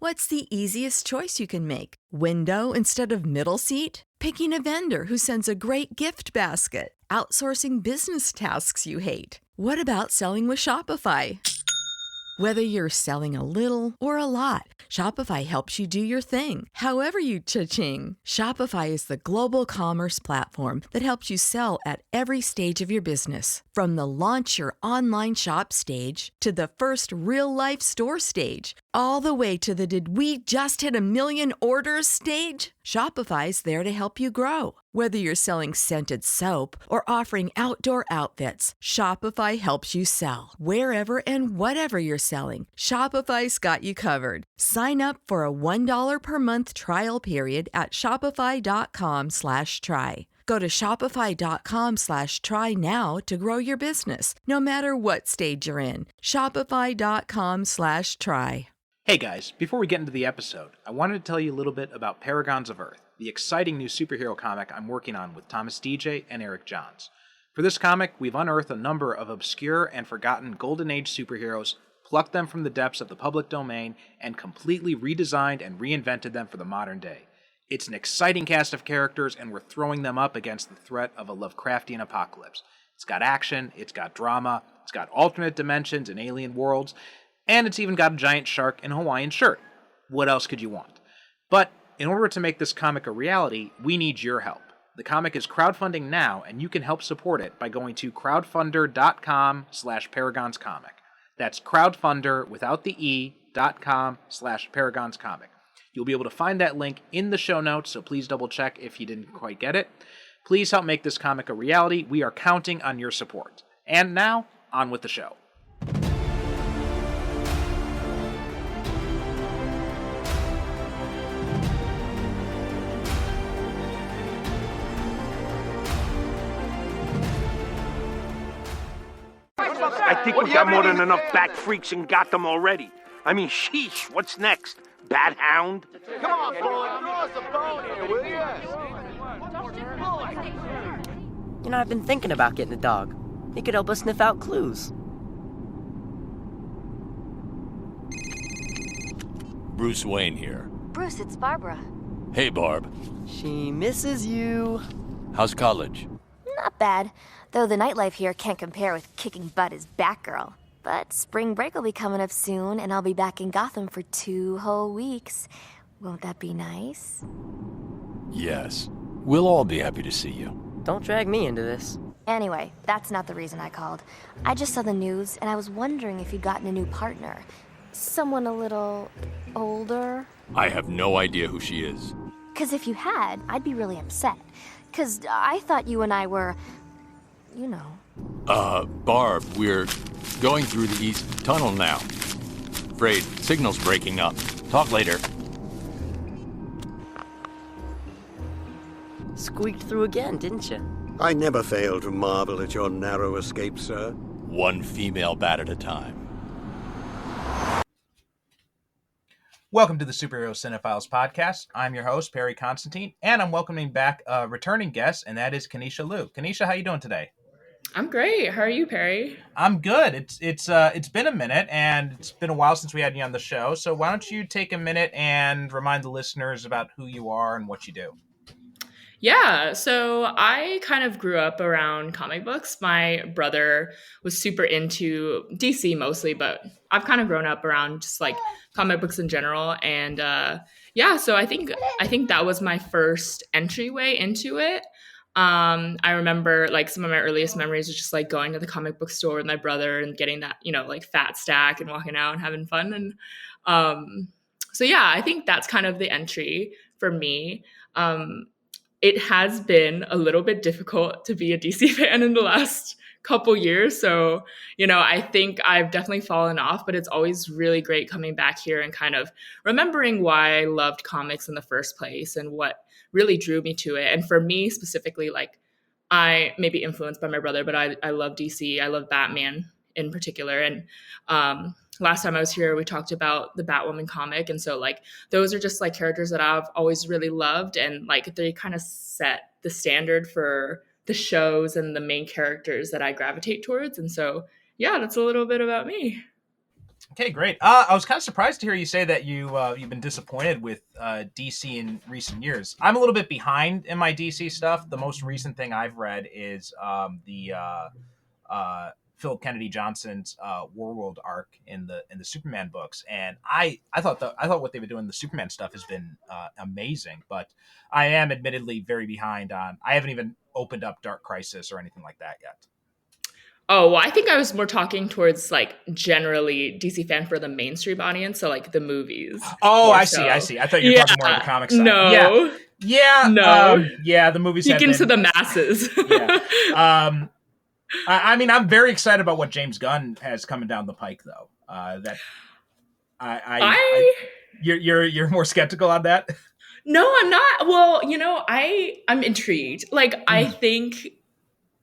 What's the easiest choice you can make? Window instead of middle seat? Picking a vendor who sends a great gift basket? Outsourcing business tasks you hate? What about selling with Shopify? Whether you're selling a little or a lot, Shopify helps you do your thing, however you cha-ching. Shopify is the global commerce platform that helps you sell at every stage of your business. From the launch your online shop stage to the first real-life store stage, all the way to the did we just hit a million orders stage. Shopify's there to help you grow. Whether you're selling scented soap or offering outdoor outfits, Shopify helps you sell. Wherever and whatever you're selling, Shopify's got you covered. Sign up for a $1 per month trial period at shopify.com/try. Go to shopify.com/try now to grow your business, no matter what stage you're in. Shopify.com/try. Hey guys, before we get into the episode, I wanted to tell you a little bit about Paragons of Earth, the exciting new superhero comic I'm working on with Thomas DJ and Eric Johns. For this comic, we've unearthed a number of obscure and forgotten Golden Age superheroes, plucked them from the depths of the public domain, and completely redesigned and reinvented them for the modern day. It's an exciting cast of characters, and we're throwing them up against the threat of a Lovecraftian apocalypse. It's got action, it's got drama, it's got alternate dimensions and alien worlds, and it's even got a giant shark in a Hawaiian shirt. What else could you want? But in order to make this comic a reality, we need your help. The comic is crowdfunding now, and you can help support it by going to crowdfunder.com/paragonscomic. That's crowdfunder without the e.com/paragonscomic. You'll be able to find that link in the show notes, so please double check if you didn't quite get it. Please help make this comic a reality. We are counting on your support. And now, on with the show. I think we got more than enough bat freaks in Gotham already. I mean, sheesh, what's next? Bat Hound? Come on, boy, throw us a bone here, will you? You know, I've been thinking about getting a dog. He could help us sniff out clues. Bruce Wayne here. Bruce, it's Barbara. Hey, Barb. She misses you. How's college? Not bad, though the nightlife here can't compare with kicking butt as Batgirl. But spring break will be coming up soon, and I'll be back in Gotham for 2 whole weeks. Won't that be nice? Yes. We'll all be happy to see you. Don't drag me into this. Anyway, that's not the reason I called. I just saw the news, and I was wondering if you'd gotten a new partner. Someone a little older? I have no idea who she is. 'Cause if you had, I'd be really upset. 'Cause I thought you and I were, you know. Barb, we're going through the East Tunnel now. Afraid signal's breaking up. Talk later. Squeaked through again, didn't you? I never fail to marvel at your narrow escape, sir. One female bat at a time. Welcome to the Superhero Cinephiles podcast. I'm your host, Perry Constantine, and I'm welcoming back a returning guest, and that is Kenesha Liu. Kenesha, how you doing today? I'm great. How are you, Perry? I'm good. It's been a minute, and it's been a while since we had you on the show. So why don't you take a minute and remind the listeners about who you are and what you do? Yeah, so I kind of grew up around comic books. My brother was super into DC mostly, but I've kind of grown up around just like comic books in general. And so I think that was my first entryway into it. I remember like some of my earliest memories was just like going to the comic book store with my brother and getting that, like fat stack and walking out and having fun. And I think that's kind of the entry for me. It has been a little bit difficult to be a DC fan in the last couple years. So, I think I've definitely fallen off, but it's always really great coming back here and kind of remembering why I loved comics in the first place and what really drew me to it. And for me specifically, like I may be influenced by my brother, but I love DC. I love Batman in particular. And last time I was here, we talked about the Batwoman comic. And so like, those are just like characters that I've always really loved. And like, they kind of set the standard for the shows and the main characters that I gravitate towards. And so, yeah, that's a little bit about me. Okay, great. I was kind of surprised to hear you say that you've been disappointed with DC in recent years. I'm a little bit behind in my DC stuff. The most recent thing I've read is the Philip Kennedy Johnson's Warworld arc in the Superman books, and I thought what they've been doing in the Superman stuff has been amazing. But I am admittedly very behind on. I haven't even opened up Dark Crisis or anything like that yet. Oh, well, I think I was more talking towards like generally DC fan for the mainstream audience, so like the movies. Oh, I see. I thought you were talking more on the comic side. No. Yeah. The movies speaking to the masses. Yeah. I mean, I'm very excited about what James Gunn has coming down the pike, though. You're more skeptical on that? No, I'm not. Well, I'm intrigued. Like, I think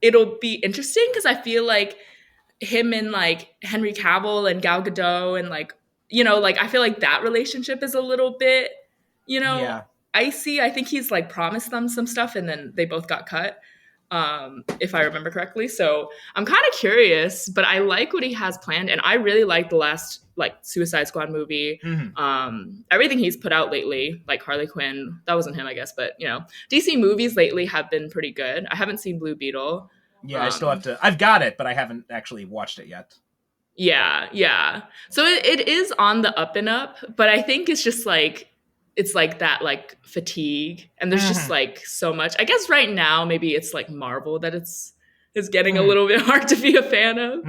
it'll be interesting because I feel like him and like Henry Cavill and Gal Gadot and like, I feel like that relationship is a little bit, icy. I think he's like promised them some stuff and then they both got cut, if I remember correctly. So I'm kind of curious, but I like what he has planned. And I really like the last like Suicide Squad movie. Everything he's put out lately, like Harley Quinn, that wasn't him, I guess. But, DC movies lately have been pretty good. I haven't seen Blue Beetle. Yeah, I still have to. I've got it, but I haven't actually watched it yet. Yeah. So it is on the up and up, but I think it's just like, it's like that like fatigue. And there's just like so much. I guess right now, maybe it's like Marvel that it's getting a little bit hard to be a fan of.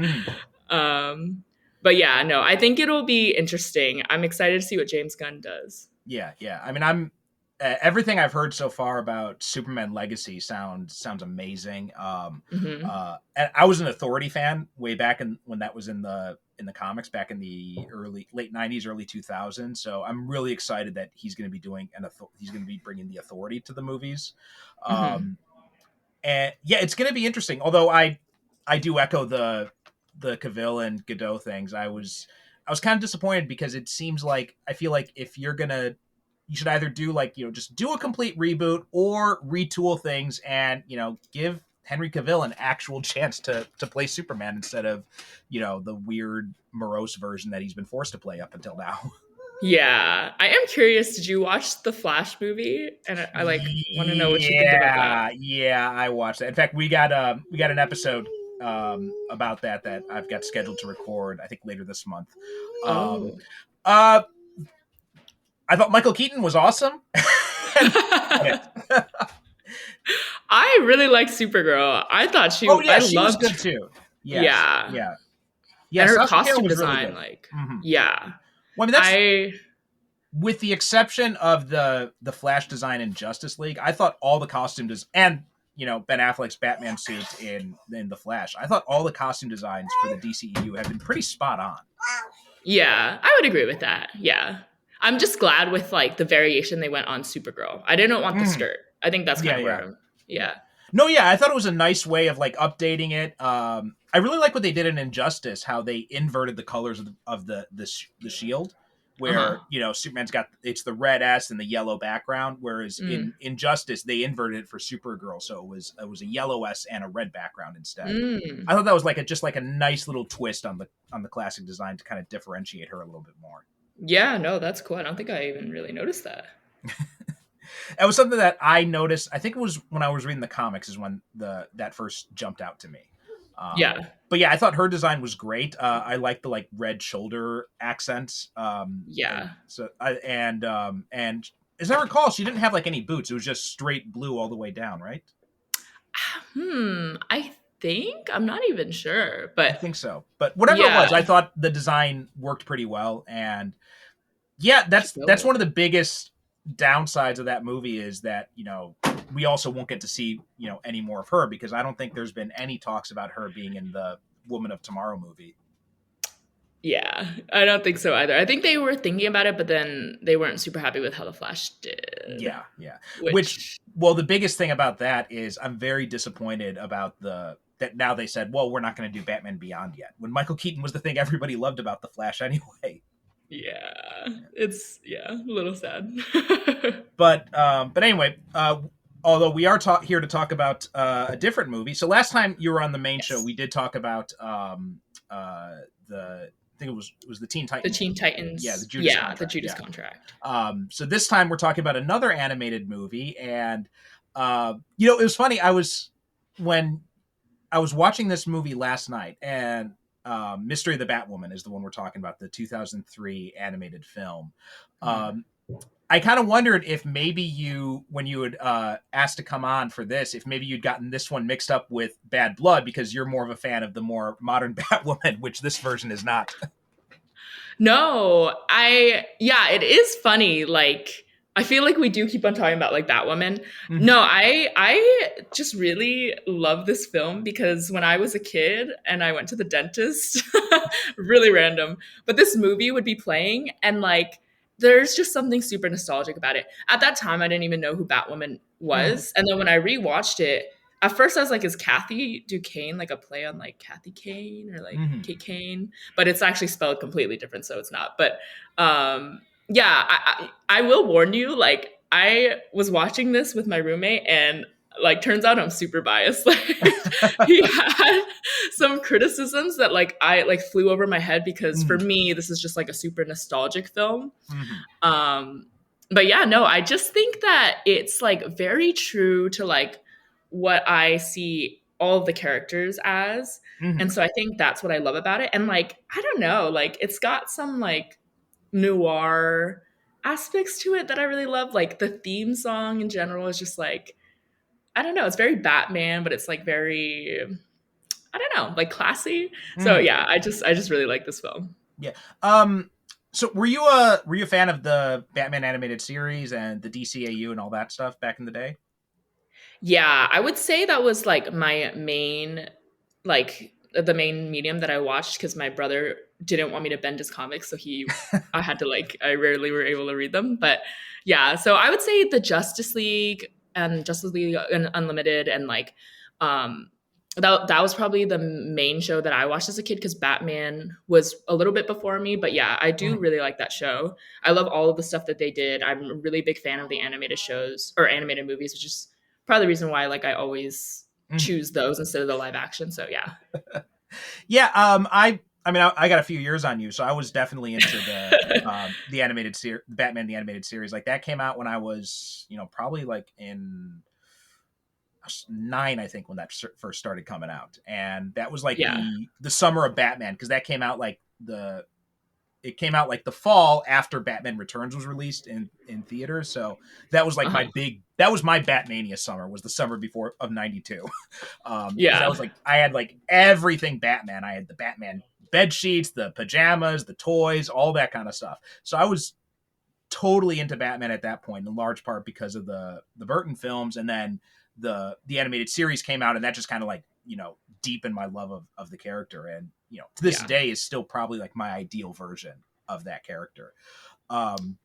But yeah, no, I think it'll be interesting. I'm excited to see what James Gunn does. Yeah. I mean, I'm everything I've heard so far about Superman Legacy sounds amazing. And I was an Authority fan way back when that was in the comics back in the late 90s, early 2000s. So I'm really excited that he's going to be doing he's going to be bringing the Authority to the movies. And yeah, it's going to be interesting. Although I do echo the Cavill and Godot things. I was kind of disappointed because it seems like I feel like if you're gonna, you should either do like just do a complete reboot or retool things and give Henry Cavill an actual chance to play Superman instead of the weird morose version that he's been forced to play up until now. Yeah, I am curious. Did you watch the Flash movie? And I want to know what you think about that. Yeah, I watched that. In fact, we got an episode about that I've got scheduled to record, I think later this month. I thought Michael Keaton was awesome. I really liked Supergirl. I thought she was good too. Yes. Yeah. And her Sasha costume Caron was design, really good. yeah. Well, I mean, with the exception of the Flash design in Justice League, I thought all the costume and Ben Affleck's Batman suit in The Flash, I thought all the costume designs for the DCEU have been pretty spot on. Yeah, I would agree with that. Yeah. I'm just glad with like the variation they went on Supergirl. I didn't want the skirt. I think that's kind of where No, yeah, I thought it was a nice way of like updating it. I really like what they did in Injustice, how they inverted the colors of the shield, where Superman's got it's the red S and the yellow background, whereas in Injustice they inverted it for Supergirl, so it was a yellow S and a red background instead. I thought that was just a nice little twist on the classic design to kind of differentiate her a little bit more. Yeah, no, that's cool. I don't think I even really noticed that. It was something that I noticed. I think it was when I was reading the comics is when that first jumped out to me. But yeah, I thought her design was great. I like the red shoulder accents. And as I recall, she didn't have any boots. It was just straight blue all the way down, right? I think I'm not even sure, but I think so. But whatever it was, I thought the design worked pretty well. And yeah, that's one of the biggest downsides of that movie is that we also won't get to see any more of her, because I don't think there's been any talks about her being in the Woman of Tomorrow movie. Yeah, I don't think so either. I think they were thinking about it, but then they weren't super happy with how the Flash did. Yeah. Which the biggest thing about that is I'm very disappointed about that now they said, well, we're not going to do Batman Beyond yet, when Michael Keaton was the thing everybody loved about the Flash anyway. Yeah, it's a little sad. But anyway, although we are here to talk about a different movie. So last time you were on the main show, we did talk about the think it was the Teen The Titans. Teen Titans. Yeah, the Judas contract. The Judas contract. So this time we're talking about another animated movie, and it was funny. When I was watching this movie last night, and Mystery of the Batwoman is the one we're talking about, the 2003 animated film. I kind of wondered if maybe when you had asked to come on for this, if maybe you'd gotten this one mixed up with Bad Blood, because you're more of a fan of the more modern Batwoman, which this version is not. No, it is funny. Like, I feel like we do keep on talking about like Batwoman. Mm-hmm. No, I just really love this film because when I was a kid and I went to the dentist, really random, but this movie would be playing and like, there's just something super nostalgic about it. At that time, I didn't even know who Batwoman was. And then when I rewatched it, at first I was like, is Kathy Duquesne like a play on like Kathy Kane or like Kate Kane? But it's actually spelled completely different, so it's not. But I will warn you, like I was watching this with my roommate and like turns out I'm super biased. Like he had some criticisms that like I like flew over my head because for me this is just like a super nostalgic film. But yeah, no, I just think that it's like very true to like what I see all of the characters as. And so I think that's what I love about it. And like I don't know, like it's got some like noir aspects to it that I really love. Like the theme song in general is just like, I don't know, it's very Batman, but it's like very, I don't know, like classy. So yeah, I just really like this film. Yeah. So were you a fan of the Batman animated series and the DCAU and all that stuff back in the day? Yeah, I would say that was like my main, like the main medium that I watched because my brother didn't want me to bend his comics, so I rarely were able to read them. But yeah, so I would say the Justice League and Justice League Unlimited and like that was probably the main show that I watched as a kid because Batman was a little bit before me. But yeah, I do really like that show. I love all of the stuff that they did. I'm a really big fan of the animated shows or animated movies, which is probably the reason why like I always choose those instead of the live action. So yeah. Yeah, I got a few years on you, so I was definitely into the animated series, Batman the animated series. Like that came out when I was, probably like in 9, I think, when that first started coming out, and that was like the summer of Batman because that came out like the fall after Batman Returns was released in theaters. So that was like that was my Batmania summer, was the summer before of 92. I was like, I had like everything Batman. I had the Batman bed sheets, the pajamas, the toys, all that kind of stuff. So I was totally into Batman at that point, in large part because of the Burton films, and then the animated series came out, and that just kind of like deepened my love of the character, and to this day is still probably like my ideal version of that character. And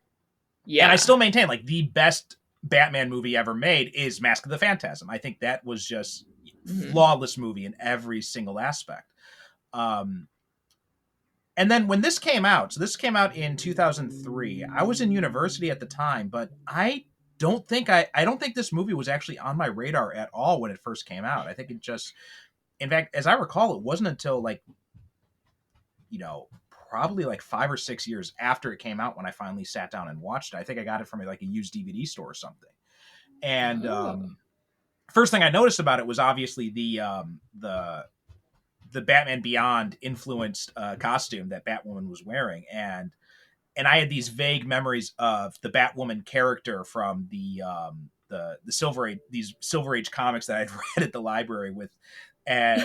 I still maintain like the best Batman movie ever made is Mask of the Phantasm. I think that was just flawless movie in every single aspect. And then when this came out, so this came out in 2003, I was in university at the time, but I don't think this movie was actually on my radar at all when it first came out. I think it just, in fact, as I recall, it wasn't until like, probably like 5 or 6 years after it came out when I finally sat down and watched it. I think I got it from like a used DVD store or something. And first thing I noticed about it was obviously the Batman Beyond influenced costume that Batwoman was wearing, and I had these vague memories of the Batwoman character from the Silver Age, these Silver Age comics that I'd read at the library with, and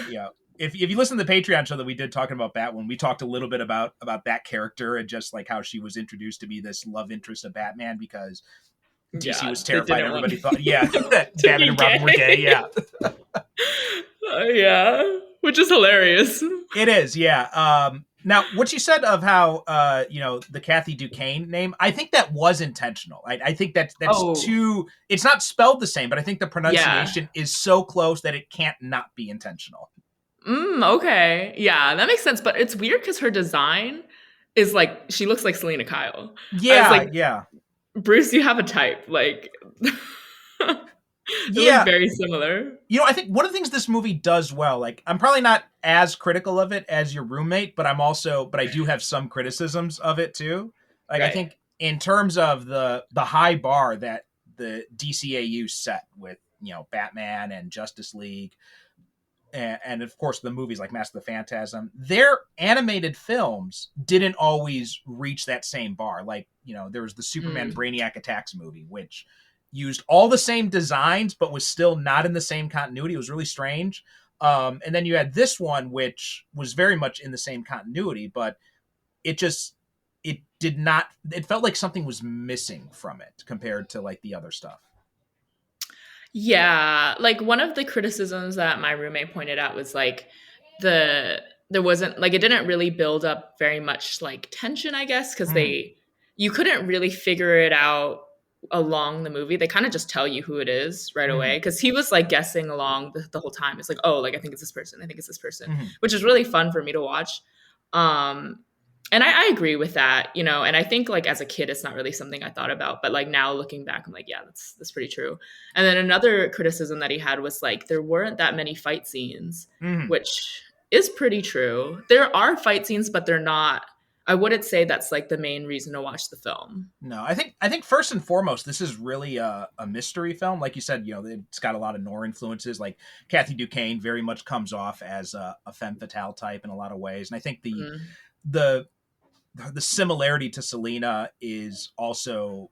if you listen to the Patreon show that we did talking about Batwoman, we talked a little bit about that character and just like how she was introduced to be this love interest of Batman because DC was terrified. Everybody thought, that Batman and Robin were gay. Yeah. Which is hilarious. It is, yeah. Now, what you said of how, the Kathy Duquesne name, I think that was intentional. I think that's too, it's not spelled the same, but I think the pronunciation is so close that it can't not be intentional. Okay. Yeah, that makes sense. But it's weird because her design is like, she looks like Selena Kyle. Yeah, yeah. Bruce, you have a type. Like... It was very similar. You know, I think one of the things this movie does well, like I'm probably not as critical of it as your roommate, but I do have some criticisms of it too. Like I think in terms of the high bar that the DCAU set with, you know, Batman and Justice League, and of course the movies like Mask of the Phantasm, their animated films didn't always reach that same bar. Like, you know, there was the Superman Brainiac Attacks movie, which used all the same designs, but was still not in the same continuity. It was really strange. And then you had this one, which was very much in the same continuity, but it felt like something was missing from it compared to like the other stuff. Yeah, like one of the criticisms that my roommate pointed out was like there wasn't like, it didn't really build up very much like tension, I guess, because you couldn't really figure it out along the movie. They kind of just tell you who it is right away, because he was like guessing along the whole time. It's like, oh, like I think it's this person, I think it's this person, which is really fun for me to watch. And I agree with that, you know, and I think like as a kid, it's not really something I thought about, but like now looking back, I'm like, yeah, that's pretty true. And then another criticism that he had was like, there weren't that many fight scenes, which is pretty true. There are fight scenes, but they're not, I wouldn't say that's like the main reason to watch the film. No, I think first and foremost, this is really a mystery film. Like you said, you know, it's got a lot of noir influences. Like Kathy Duquesne very much comes off as a femme fatale type in a lot of ways. And I think the similarity to Selena is also,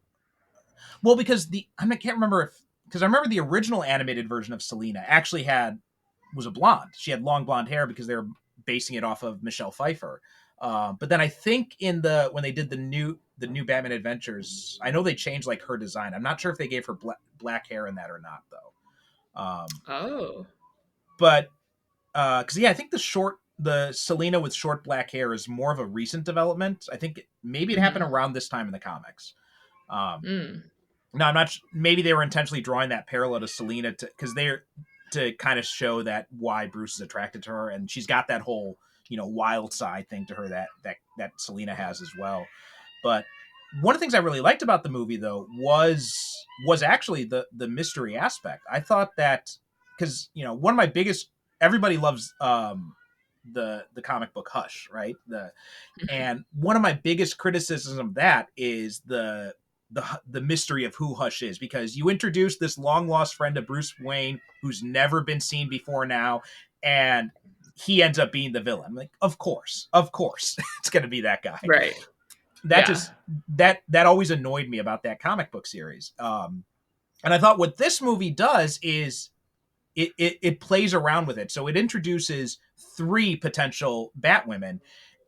well, because I can't remember because I remember the original animated version of Selena actually was a blonde. She had long blonde hair because they were basing it off of Michelle Pfeiffer. But then I think when they did the new Batman Adventures, I know they changed like her design. I'm not sure if they gave her black hair in that or not though. But because I think the Selena with short black hair is more of a recent development. I think maybe it happened around this time in the comics. No, I'm not. Maybe they were intentionally drawing that parallel to Selena to kind of show that why Bruce is attracted to her, and she's got that whole, you know, wild side thing to her that Selena has as well. But one of the things I really liked about the movie though was actually the mystery aspect. I thought that because, you know, one of my biggest, everybody loves the comic book Hush, right? And one of my biggest criticisms of that is the mystery of who Hush is, because you introduce this long lost friend of Bruce Wayne who's never been seen before now, and he ends up being the villain. I'm like, of course it's going to be that guy, right? That always annoyed me about that comic book series. And I thought what this movie does is it plays around with it. So it introduces 3 potential Batwomen,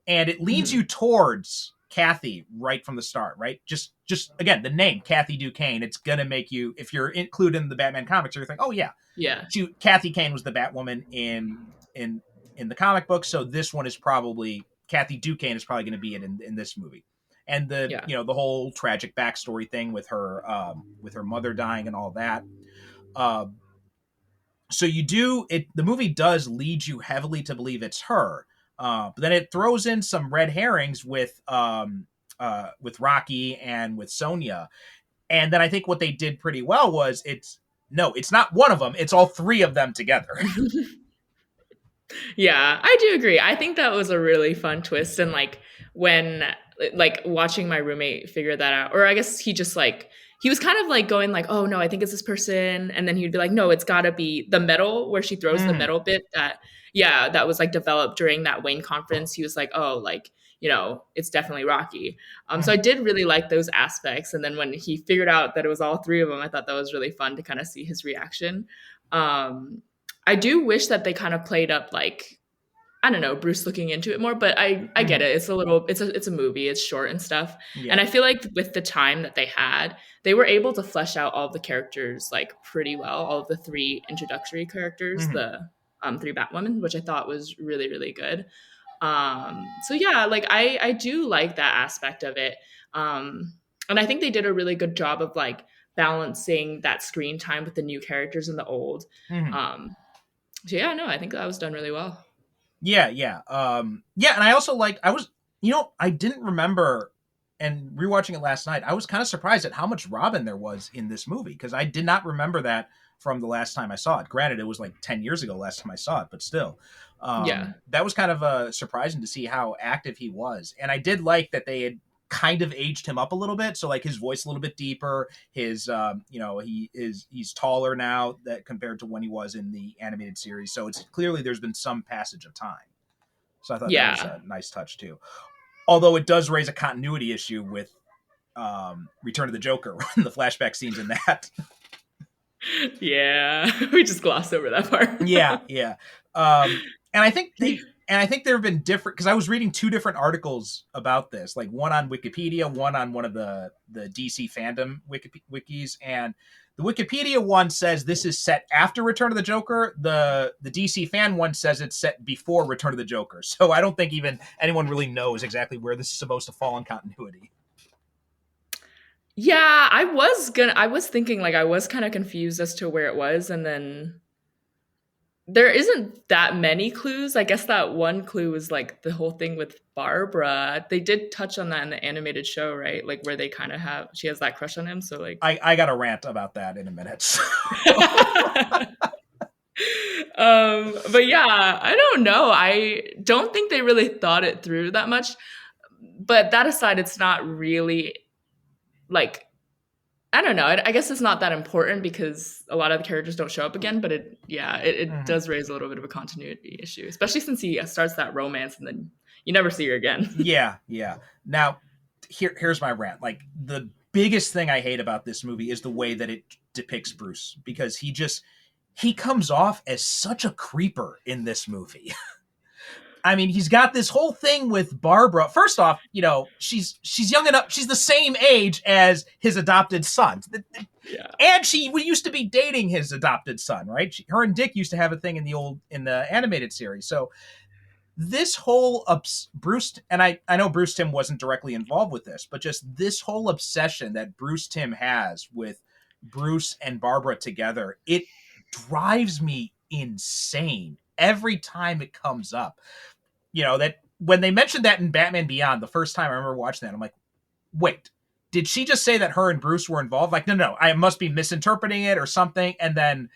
and it leads you towards Kathy right from the start, right? Just again, the name Kathy Duquesne, it's gonna make you, if you're included in the Batman comics, you're think, oh yeah, Kathy Kane was the Batwoman in the comic book, so this one is probably Kathy Duquesne is probably going to be in this movie. And you know, the whole tragic backstory thing with her mother dying and all that. So the movie does lead you heavily to believe it's her. But then it throws in some red herrings with Rocky and with Sonya. And then I think what they did pretty well was it's not one of them. It's all 3 of them together. Yeah, I do agree. I think that was a really fun twist. And like when like watching my roommate figure that out, or I guess he just like, he was kind of like going like, oh no, I think it's this person. And then he'd be like, no, it's gotta be the medal where she throws the medal bit that was like developed during that Wayne conference. He was like, oh, like, you know, it's definitely Rocky. So I did really like those aspects. And then when he figured out that it was all 3 of them, I thought that was really fun to kind of see his reaction. I do wish that they kind of played up like, I don't know, Bruce looking into it more, but I get it. It's a movie, it's short and stuff. Yeah. And I feel like with the time that they had, they were able to flesh out all the characters like pretty well, all of the 3 introductory characters, the 3 Batwomen, which I thought was really, really good. So yeah, like I do like that aspect of it. And I think they did a really good job of like balancing that screen time with the new characters and the old. So yeah, no, I think that was done really well. Yeah. And I also liked, I didn't remember and rewatching it last night, I was kind of surprised at how much Robin there was in this movie, because I did not remember that from the last time I saw it. Granted, it was like 10 years ago last time I saw it, but still. That was kind of surprising to see how active he was. And I did like that they had kind of aged him up a little bit. So like his voice a little bit deeper, his, he's taller now that compared to when he was in the animated series. So it's clearly there's been some passage of time. So I thought that was a nice touch too. Although it does raise a continuity issue with Return of the Joker and the flashback scenes in that. Yeah, we just glossed over that part. Yeah. And I think there have been different, because I was reading two different articles about this, like one on Wikipedia, one on one of the DC fandom wikis, and the Wikipedia one says this is set after Return of the Joker. The DC fan one says it's set before Return of the Joker. So I don't think even anyone really knows exactly where this is supposed to fall in continuity. Yeah, I was thinking, like, I was kind of confused as to where it was, and then there isn't that many clues. I guess that one clue was like the whole thing with Barbara. They did touch on that in the animated show, right? Like where they kind of she has that crush on him. So like, I got a rant about that in a minute. But yeah, I don't know. I don't think they really thought it through that much. But that aside, it's not really like, I don't know. I guess it's not that important because a lot of the characters don't show up again, but it does raise a little bit of a continuity issue, especially since he starts that romance and then you never see her again. Yeah. Now, here's my rant. Like, the biggest thing I hate about this movie is the way that it depicts Bruce, because he comes off as such a creeper in this movie. I mean, he's got this whole thing with Barbara. First off, she's young enough. She's the same age as his adopted son. Yeah. And we used to be dating his adopted son, right? Her and Dick used to have a thing in the animated series. So this whole Bruce, and I know Bruce Timm wasn't directly involved with this, but just this whole obsession that Bruce Timm has with Bruce and Barbara together, it drives me insane every time it comes up. That when they mentioned that in Batman Beyond, the first time I remember watching that, I'm like, wait, did she just say that her and Bruce were involved? Like, no, I must be misinterpreting it or something. And then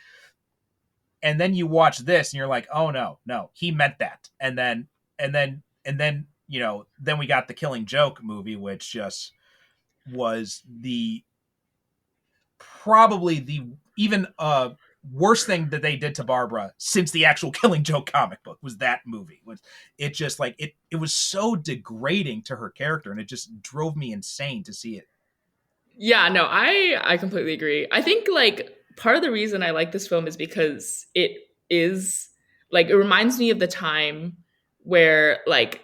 you watch this and you're like, oh no, he meant that. And then, then we got the Killing Joke movie, which just was probably the even worst thing that they did to Barbara since the actual Killing Joke comic book was that movie. It just like it was so degrading to her character, and it just drove me insane to see it. Yeah, no, I completely agree. I think like part of the reason I like this film is because it is like, it reminds me of the time where, like,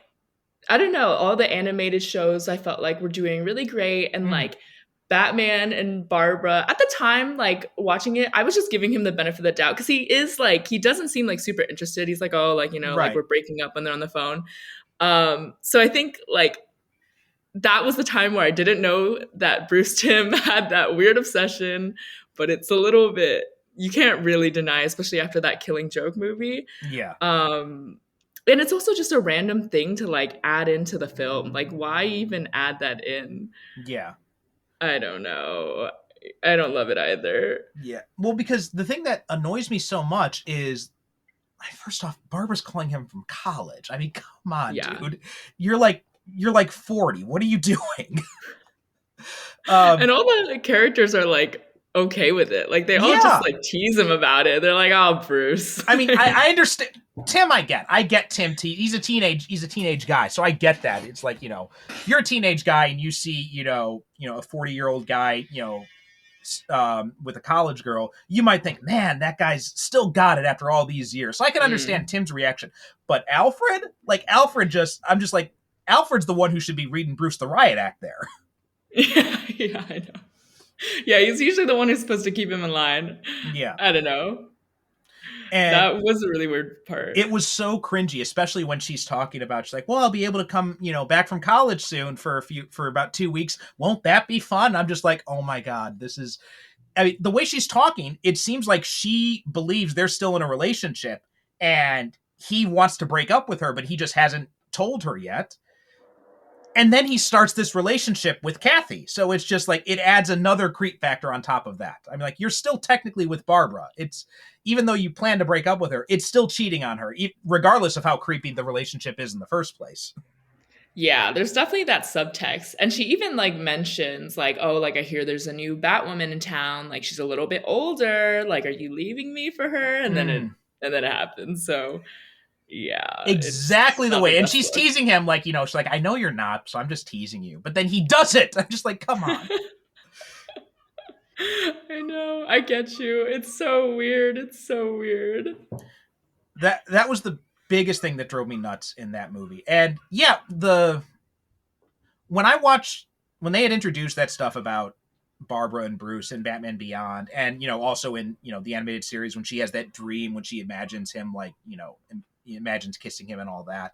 I don't know, all the animated shows I felt like were doing really great, and like Batman and Barbara at the time, like watching it, I was just giving him the benefit of the doubt because he doesn't seem like super interested. He's like, oh, like, right. Like we're breaking up when they're on the phone. So I think like that was the time where I didn't know that Bruce Timm had that weird obsession, but it's a little bit, you can't really deny, especially after that Killing Joke movie. Yeah. And it's also just a random thing to like add into the film. Like, why even add that in? Yeah. I don't know. I don't love it either. Yeah. Well, because the thing that annoys me so much is, first off, Barbara's calling him from college. I mean, come on, dude. You're like 40. What are you doing? And all the characters are like okay with it. Like they all just like tease him about it. They're like, "Oh, Bruce." I mean, I understand Tim. I get Tim. He's a teenage guy, so I get that. It's like, if you're a teenage guy and you see a 40-year-old guy with a college girl, you might think, man, that guy's still got it after all these years. So I can understand Tim's reaction. But Alfred, I'm just like, Alfred's the one who should be reading Bruce the Riot Act there. Yeah, I know. Yeah, he's usually the one who's supposed to keep him in line. Yeah. I don't know. And that was a really weird part. It was so cringy, especially when she's talking about, she's like, well, I'll be able to come, back from college soon for about 2 weeks. Won't that be fun? I'm just like, oh my God, the way she's talking, it seems like she believes they're still in a relationship and he wants to break up with her, but he just hasn't told her yet. And then he starts this relationship with Kathy. So it's just like, it adds another creep factor on top of that. I mean, like, you're still technically with Barbara. It's, even though you plan to break up with her, it's still cheating on her, regardless of how creepy the relationship is in the first place. Yeah, there's definitely that subtext. And she even like mentions like, oh, like I hear there's a new Batwoman in town. Like she's a little bit older. Like, are you leaving me for her? And then it happens. So yeah. Exactly the way. And she's teasing him like, you know, she's like, I know you're not, so I'm just teasing you. But then he does it. I'm just like, come on. I know. I get you. It's so weird. It's so weird. That was the biggest thing that drove me nuts in that movie. And yeah, when they had introduced that stuff about Barbara and Bruce and Batman Beyond, and, you know, also in, you know, the animated series when she has that dream when she imagines him, like, you know, he imagines kissing him and all that,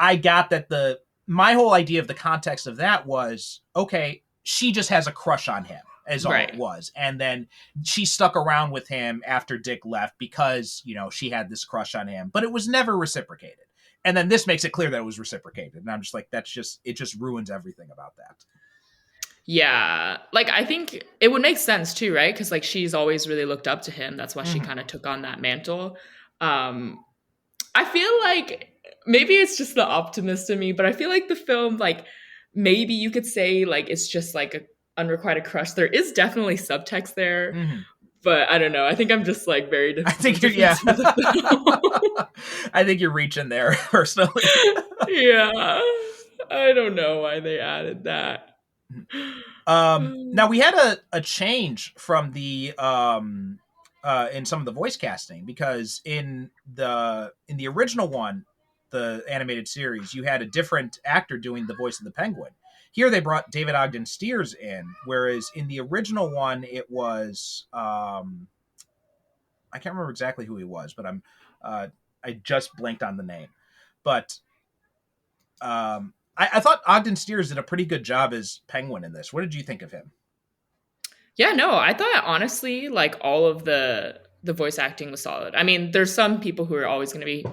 I got that my whole idea of the context of that was, okay, she just has a crush on him, is all it was. And then she stuck around with him after Dick left because, you know, she had this crush on him, but it was never reciprocated. And then this makes it clear that it was reciprocated. And I'm just like, it just ruins everything about that. Yeah. Like, I think it would make sense too, right? Because like she's always really looked up to him. That's why she kind of took on that mantle. I feel like maybe it's just the optimist in me, but I feel like the film, like, maybe you could say like it's just like a unrequited crush. There is definitely subtext there, but I don't know. I think I'm just like very different. I think I think you're reaching there personally. Yeah. I don't know why they added that. Now we had a change from the in some of the voice casting, because in the original one, the animated series, you had a different actor doing the voice of the Penguin. Here they brought David Ogden Stiers in, whereas in the original one it was I can't remember exactly who he was, but I just blanked on the name. But I thought Ogden Stiers did a pretty good job as Penguin in this. What did you think of him? Yeah, no, I thought honestly, like all of the voice acting was solid. I mean, there's some people who are always going to be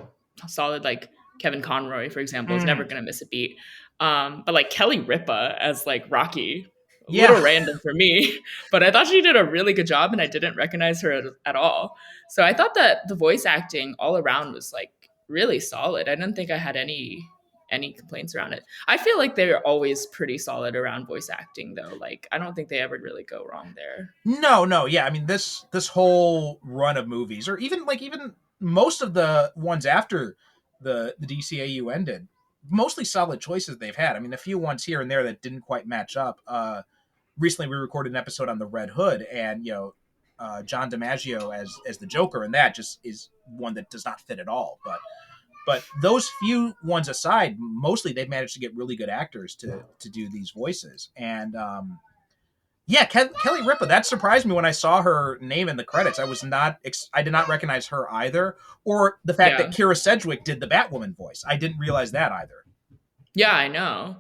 solid, like Kevin Conroy, for example, is never going to miss a beat. But like Kelly Ripa as like Rocky, a little random for me, but I thought she did a really good job and I didn't recognize her at all. So I thought that the voice acting all around was like really solid. I didn't think I had any complaints around it. I feel like they're always pretty solid around voice acting though. Like I don't think they ever really go wrong there. No. Yeah. I mean, this whole run of movies, or even most of the ones after the DCAU ended, mostly solid choices they've had. I mean, a few ones here and there that didn't quite match up. Recently we recorded an episode on the Red Hood, and, you know, John DiMaggio as the Joker, and that just is one that does not fit at all. But those few ones aside, mostly they've managed to get really good actors to do these voices. And Kelly Ripa, that surprised me when I saw her name in the credits. I did not recognize her either, or the fact that Kira Sedgwick did the Batwoman voice. I didn't realize that either. Yeah, I know.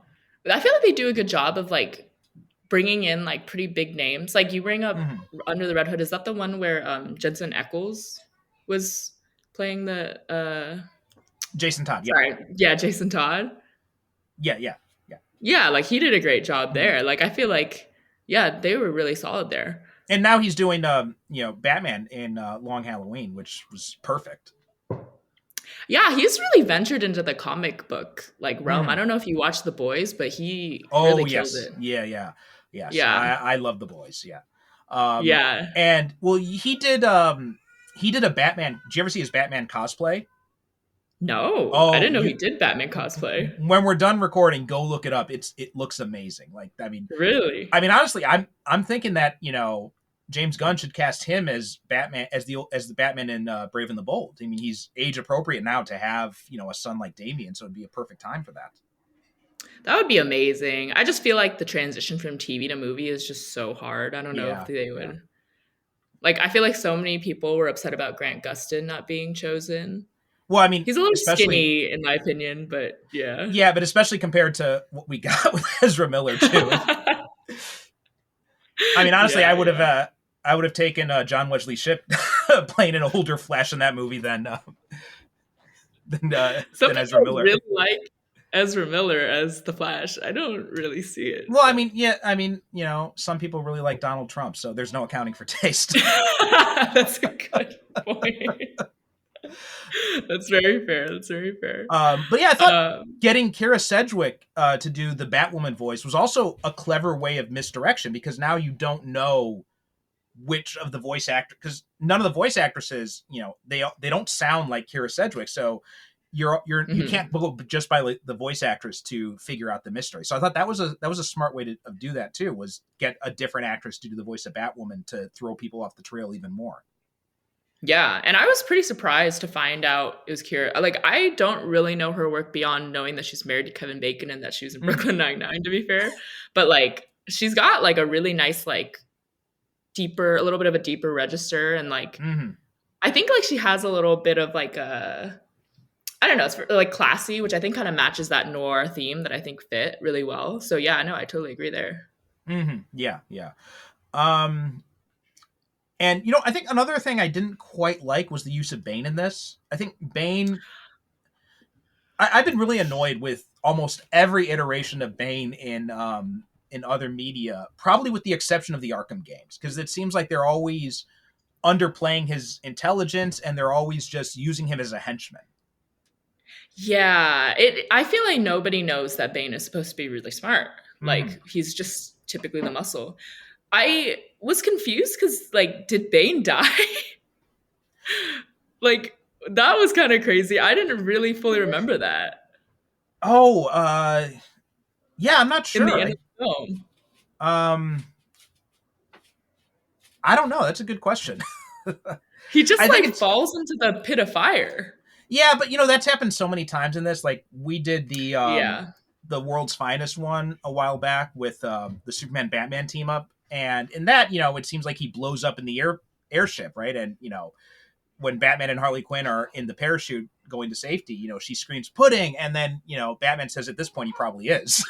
I feel like they do a good job of like bringing in like pretty big names. Like you bring up Under the Red Hood. Is that the one where Jensen Ackles was playing the Jason Todd? Yeah. Sorry. Yeah, Jason Todd. Yeah. Yeah, like he did a great job there. Like I feel like, yeah, they were really solid there. And now he's doing Batman in Long Halloween, which was perfect. Yeah, he's really ventured into the comic book like realm. I don't know if you watched The Boys, but he really killed it. Yeah. I love The Boys. Yeah. Yeah. And well, he did a Batman. Did you ever see his Batman cosplay? No. I didn't know he did Batman cosplay. When we're done recording, go look it up. It looks amazing. Like, I mean, really? I mean, honestly, I'm thinking that, you know, James Gunn should cast him as Batman, as the Batman in Brave and the Bold. I mean, he's age appropriate now to have, you know, a son like Damian, so it'd be a perfect time for that. That would be amazing. I just feel like the transition from TV to movie is just so hard. I don't know if they would. Yeah. Like, I feel like so many people were upset about Grant Gustin not being chosen. Well, I mean, he's a little skinny in my opinion, but yeah. Yeah, but especially compared to what we got with Ezra Miller too. I mean, honestly, I would have taken John Wesley Shipp playing an older Flash in that movie than Ezra Miller. Really like Ezra Miller as the Flash. I don't really see it. Well, I mean, some people really like Donald Trump, so there's no accounting for taste. That's a good point. That's very fair. But yeah, I thought getting Kira Sedgwick to do the Batwoman voice was also a clever way of misdirection, because now you don't know which of the voice actors, because none of the voice actresses, they don't sound like Kira Sedgwick, so you can't go just by the voice actress to figure out the mystery. So I thought that was a smart way to do that too, was get a different actress to do the voice of Batwoman to throw people off the trail even more. Yeah, and I was pretty surprised to find out it was Kira. Like, I don't really know her work beyond knowing that she's married to Kevin Bacon and that she was in Brooklyn Nine-Nine, to be fair. But like, she's got like a really nice, like, a little bit of a deeper register, and like, I think like she has a little bit of like I don't know, it's like classy, which I think kind of matches that noir theme that I think fit really well. So yeah, no, I totally agree there. Yeah. And, I think another thing I didn't quite like was the use of Bane in this. I think Bane... I've been really annoyed with almost every iteration of Bane in other media, probably with the exception of the Arkham games, because it seems like they're always underplaying his intelligence, and they're always just using him as a henchman. Yeah, I feel like nobody knows that Bane is supposed to be really smart. Like, he's just typically the muscle. I was confused because, like, did Bane die? Like, that was kind of crazy. I didn't really fully remember that. Oh, yeah, I'm not sure. In the end of the film. I don't know. That's a good question. He just falls into the pit of fire. Yeah, but that's happened so many times in this. Like, we did the World's Finest one a while back with the Superman Batman team up, and in that, it seems like he blows up in the airship, right? And when Batman and Harley Quinn are in the parachute going to safety, she screams "pudding," and then Batman says at this point he probably is.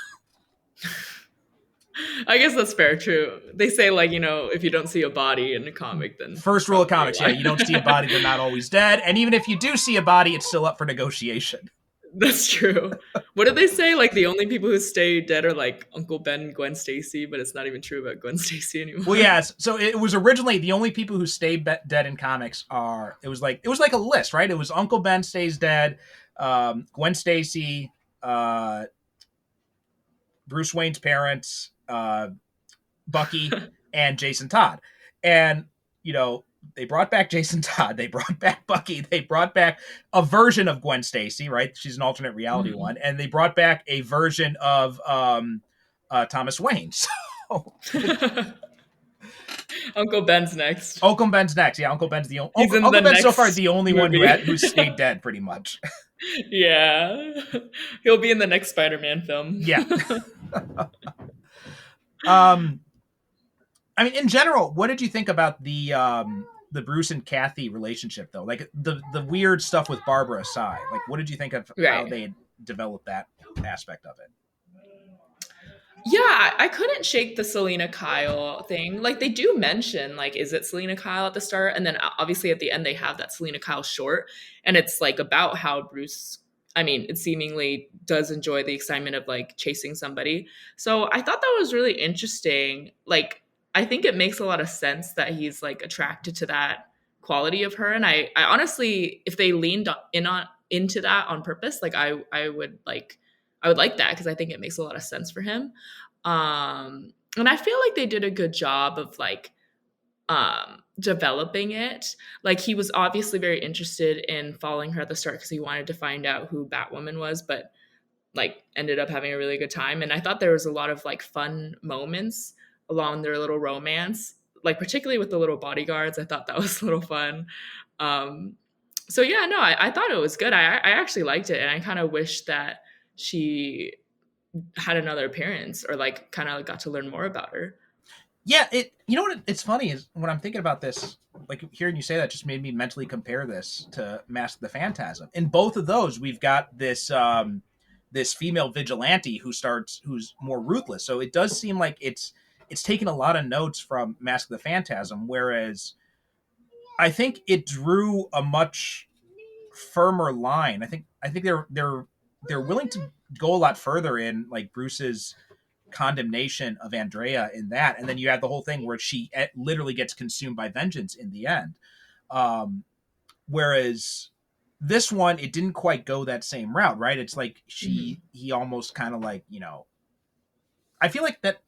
I guess that's fair, true. They say, like, if you don't see a body in a comic, then... First rule of comics, yeah, you don't see a body, they're not always dead. And even if you do see a body, it's still up for negotiation. That's true. What did they say? Like, the only people who stay dead are, like, Uncle Ben and Gwen Stacy, but it's not even true about Gwen Stacy anymore. Well, yeah, so it was originally the only people who stay dead in comics are... It was like a list, right? It was Uncle Ben stays dead, Gwen Stacy, Bruce Wayne's parents... Bucky and Jason Todd. And, they brought back Jason Todd. They brought back Bucky. They brought back a version of Gwen Stacy, right? She's an alternate reality one. And they brought back a version of Thomas Wayne. So Uncle Ben's next. Uncle Ben's next. Yeah, Uncle Ben's Uncle Ben's so far the only one who's stayed dead, pretty much. Yeah. He'll be in the next Spider-Man film. Yeah. I mean, in general, what did you think about the Bruce and Kathy relationship, though? Like the weird stuff with Barbara aside, like what did you think of how they developed that aspect of it? Yeah, I couldn't shake the Selena Kyle thing. Like, they do mention, like, is it Selena Kyle at the start? And then obviously at the end they have that Selena Kyle short, and it's like about how Bruce, I mean, it seemingly does enjoy the excitement of like chasing somebody. So I thought that was really interesting. Like, I think it makes a lot of sense that he's like attracted to that quality of her. And I honestly, if they leaned into that on purpose, like I would like that, because I think it makes a lot of sense for him. And I feel like they did a good job of like developing it. Like, he was obviously very interested in following her at the start because he wanted to find out who Batwoman was, but like ended up having a really good time. And I thought there was a lot of like fun moments along their little romance, like particularly with the little bodyguards. I thought that was a little fun. So yeah, no, I thought it was good. I actually liked it, and I kind of wish that she had another appearance, or like kind of got to learn more about her. Yeah, it's funny is when I'm thinking about this, like hearing you say that just made me mentally compare this to Mask of the Phantasm. In both of those, we've got this this female vigilante who's more ruthless. So it does seem like it's taken a lot of notes from Mask of the Phantasm, whereas I think it drew a much firmer line. I think they're they're willing to go a lot further in like Bruce's condemnation of Andrea in that, and then you have the whole thing where she literally gets consumed by vengeance in the end. Whereas this one, it didn't quite go that same route, right? It's like he almost kind of like, you know, I feel like that's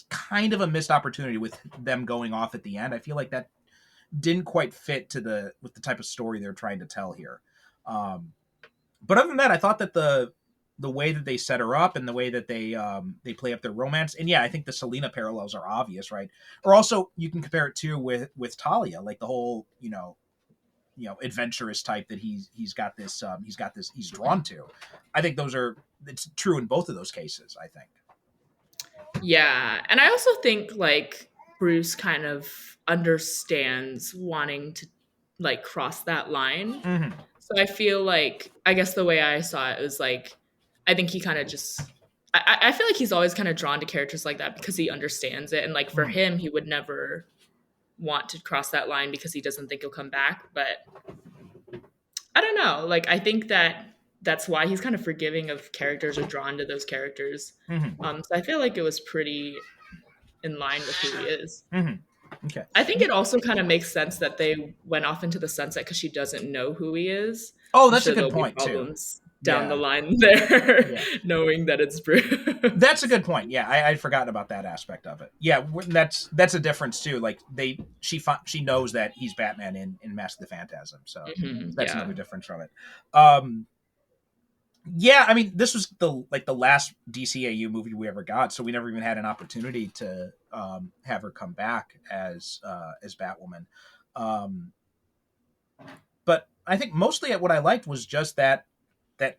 kind of a missed opportunity with them going off at the end. I feel like that didn't quite fit with the type of story they're trying to tell here. But other than that, I thought that the way that they set her up and the way that they play up their romance, and yeah, I think the Selena parallels are obvious, right? Or also you can compare it too with Talia, like the whole, you know, adventurous type that he's drawn to. I think it's true in both of those cases, I think. Yeah. And I also think like Bruce kind of understands wanting to like cross that line. Mm-hmm. So I feel like, I guess the way I saw it was like, I think he kind of just, I feel like he's always kind of drawn to characters like that because he understands it. And like for him, he would never want to cross that line because he doesn't think he'll come back. But I don't know. Like, I think that's why he's kind of forgiving of characters or drawn to those characters. Mm-hmm. So I feel like it was pretty in line with who he is. Mm-hmm. Okay. I think it also kind of makes sense that they went off into the sunset because she doesn't know who he is. Oh, that's a good point too. Down the line there, knowing that it's Bruce. That's a good point. Yeah, I'd forgotten about that aspect of it. Yeah, that's a difference too. Like she knows that he's Batman in Mask of the Phantasm, so that's another difference from it. Yeah, I mean, this was the last DCAU movie we ever got, so we never even had an opportunity to have her come back as Batwoman. But I think mostly what I liked was just that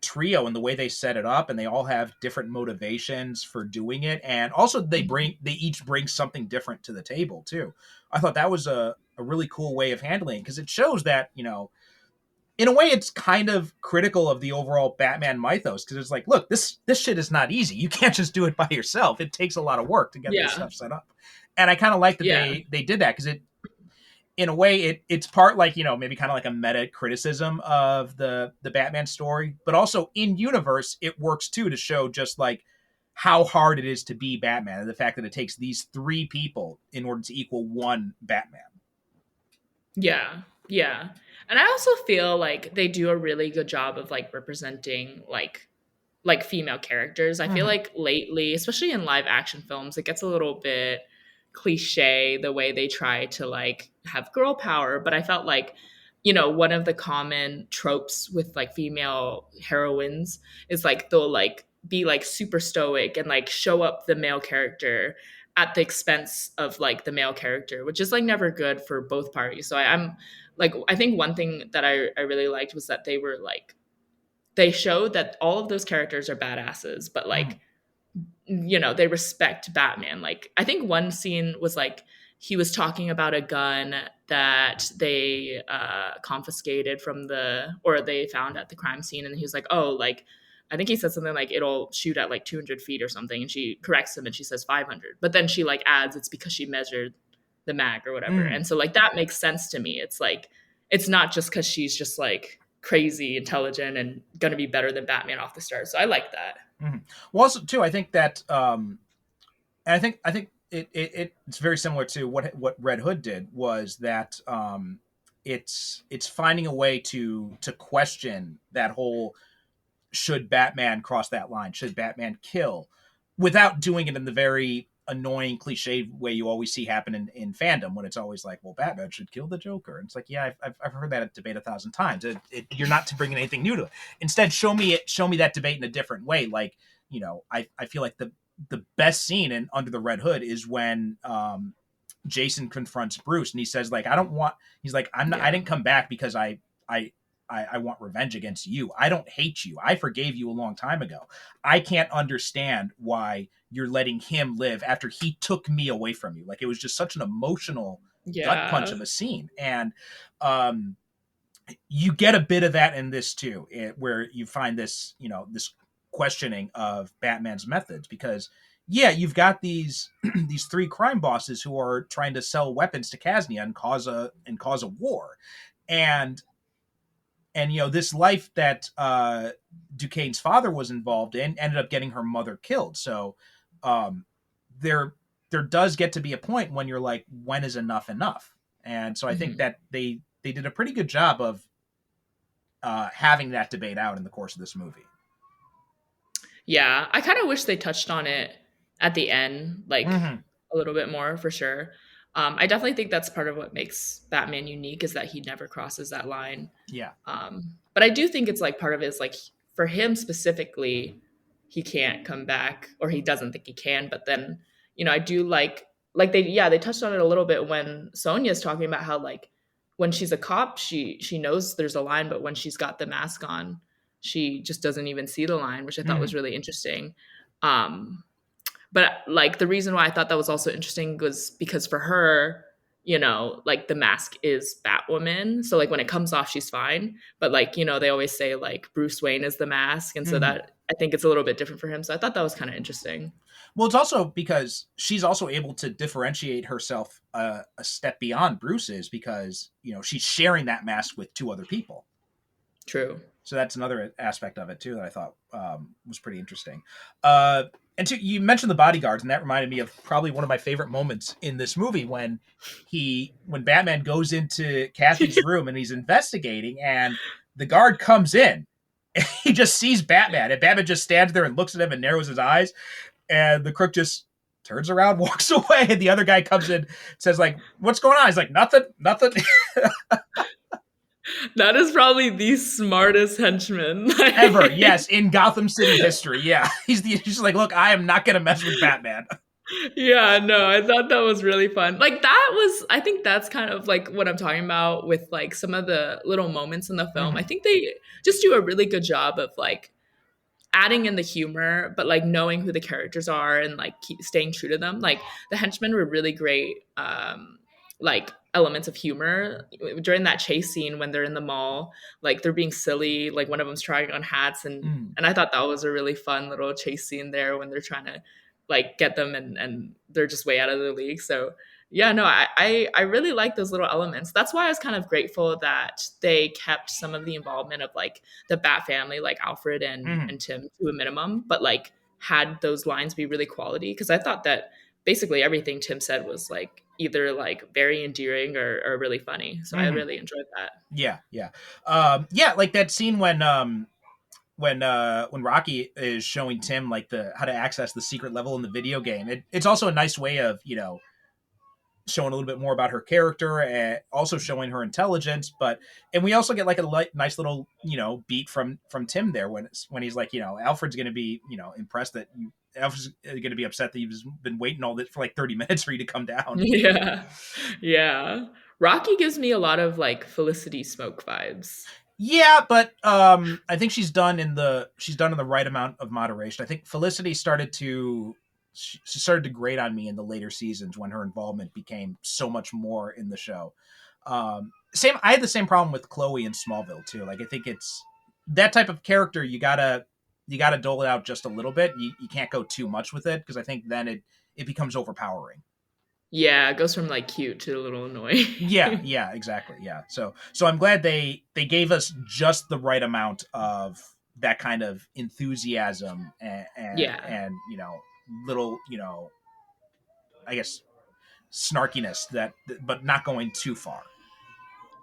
trio and the way they set it up, and they all have different motivations for doing it, and also they each bring something different to the table too. I thought that was a really cool way of handling it, because it shows that, you know, in a way it's kind of critical of the overall Batman mythos, because it's like, look, this shit is not easy. You can't just do it by yourself. It takes a lot of work to get this stuff set up. And I kind of like that they did that, because it, in a way, it's part like, you know, maybe kind of like a meta criticism of the Batman story, but also in universe, it works too to show just like how hard it is to be Batman, and the fact that it takes these three people in order to equal one Batman. Yeah. Yeah. And I also feel like they do a really good job of like representing like female characters. I feel like lately, especially in live action films, it gets a little bit cliche the way they try to like have girl power, but I felt like, you know, one of the common tropes with like female heroines is like they'll like be like super stoic and like show up the male character at the expense of like the male character, which is like never good for both parties. So I'm like, I think one thing that I really liked was that they were like, they showed that all of those characters are badasses, but like you know, they respect Batman. Like, I think one scene was like, he was talking about a gun that they confiscated or they found at the crime scene. And he was like, oh, like, I think he said something like, it'll shoot at like 200 feet or something. And she corrects him and she says 500. But then she like adds, it's because she measured the mag or whatever. And so like, that makes sense to me. It's like, it's not just because she's just like crazy intelligent and going to be better than Batman off the start. So I like that. Well, also too, I think that, and I think it's very similar to what Red Hood did, was that it's finding a way to question that whole, should Batman cross that line? Should Batman kill? Without doing it in the very annoying cliche way you always see happen in fandom, when it's always like, well, Batman should kill the Joker. And it's like, yeah, I've heard that debate 1,000 times. You're not to bring anything new to it. Instead, show me that debate in a different way. Like, you know, I feel like the best scene in Under the Red Hood is when Jason confronts Bruce and he says like, I didn't come back because I want revenge against you. I don't hate you. I forgave you a long time ago. I can't understand why you're letting him live after he took me away from you. Like, it was just such an emotional gut punch of a scene. And you get a bit of that in this too, where you find this, you know, this questioning of Batman's methods, because you've got these three crime bosses who are trying to sell weapons to Kaznia and cause a war. And And this life that Duquesne's father was involved in ended up getting her mother killed. So there does get to be a point when you're like, when is enough enough? And so I think that they did a pretty good job of having that debate out in the course of this movie. Yeah, I kind of wish they touched on it at the end, like a little bit more for sure. I definitely think that's part of what makes Batman unique is that he never crosses that line. Yeah. But I do think it's like part of it is like for him specifically, he can't come back or he doesn't think he can. But then, I do like they touched on it a little bit when Sonya's talking about how like when she's a cop, she knows there's a line, but when she's got the mask on, she just doesn't even see the line, which I thought was really interesting. But like the reason why I thought that was also interesting was because for her, like the mask is Batwoman. So like when it comes off, she's fine. But like, they always say like Bruce Wayne is the mask. And so that I think it's a little bit different for him. So I thought that was kind of interesting. Well, it's also because she's also able to differentiate herself a step beyond Bruce is because, she's sharing that mask with two other people. True. So that's another aspect of it too that I thought was pretty interesting. And you mentioned the bodyguards, and that reminded me of probably one of my favorite moments in this movie when Batman goes into Kathy's room and he's investigating, and the guard comes in, and he just sees Batman, and Batman just stands there and looks at him and narrows his eyes, and the crook just turns around, walks away, and the other guy comes in, says like, "What's going on?" He's like, "Nothing." That is probably the smartest henchman ever. Yes, in Gotham City history. Yeah, he's just like, look, I am not going to mess with Batman. Yeah, no, I thought that was really fun. Like I think that's kind of like what I'm talking about with like some of the little moments in the film. I think they just do a really good job of like adding in the humor, but like knowing who the characters are and like keep staying true to them. Like the henchmen were really great. Like elements of humor during that chase scene when they're in the mall, like they're being silly, like one of them's trying on hats and I thought that was a really fun little chase scene there when they're trying to like get them and they're just way out of the league. So yeah, no, I really like those little elements. That's why I was kind of grateful that they kept some of the involvement of like the Bat family, like Alfred and Tim to a minimum, but like had those lines be really quality, because I thought that basically everything Tim said was like either like very endearing or really funny. So I really enjoyed that. Yeah. Like that scene when Rocky is showing Tim like how to access the secret level in the video game. It's also a nice way of, showing a little bit more about her character and also showing her intelligence. And we also get like a nice little, beat from Tim there when he's like, Alfred's going to be, impressed that Alfred's going to be upset that he's been waiting all this for like 30 minutes for you to come down. Yeah. Rocky gives me a lot of like Felicity Smoke vibes. Yeah, but I think she's done in the right amount of moderation. I think Felicity started to grate on me in the later seasons when her involvement became so much more in the show. I had the same problem with Chloe in Smallville too. Like I think it's that type of character you gotta dole it out just a little bit. You can't go too much with it because I think then it becomes overpowering. Yeah, it goes from like cute to a little annoying. yeah, exactly. Yeah. So I'm glad they gave us just the right amount of that kind of enthusiasm and little, I guess snarkiness but not going too far.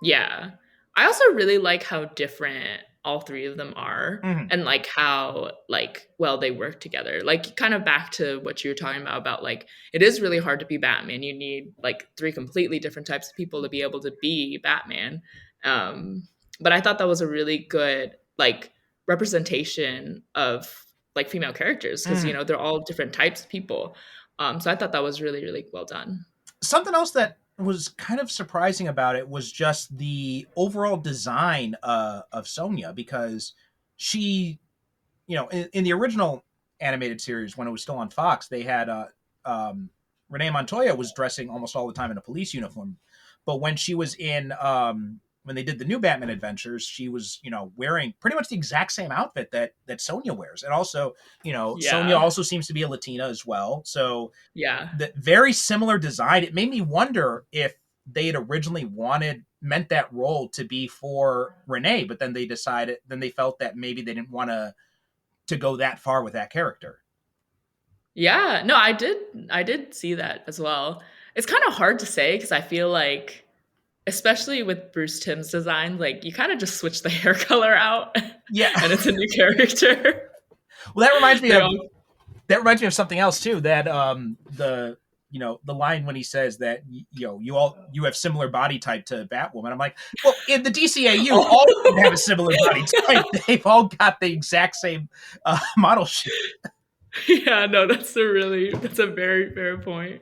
Yeah. I also really like how different all three of them are and like how like well they work together. Like kind of back to what you were talking about like it is really hard to be Batman. You need like three completely different types of people to be able to be Batman. But I thought that was a really good like representation of like female characters because they're all different types of people. So I thought that was really, really well done. Something else that was kind of surprising about it was just the overall design of Sonya, because she, in the original animated series when it was still on Fox, they had Renee Montoya was dressing almost all the time in a police uniform, but when she was in when they did the new Batman Adventures, she was, wearing pretty much the exact same outfit that Sonya wears. And also, Sonya also seems to be a Latina as well. So yeah, the very similar design. It made me wonder if they had originally wanted meant that role to be for Renee, but then they felt that maybe they didn't want to go that far with that character. Yeah, no, I did see that as well. It's kind of hard to say because I feel like, especially with Bruce Timm's design, like you kind of just switch the hair color out, Yeah, and it's a new character. Well, that reminds me of something else too. That the line when he says that you have similar body type to Batwoman. I'm like, well, in the DCAU, all of them have a similar body type. They've all got the exact same model sheet. Yeah, no, that's a very fair point.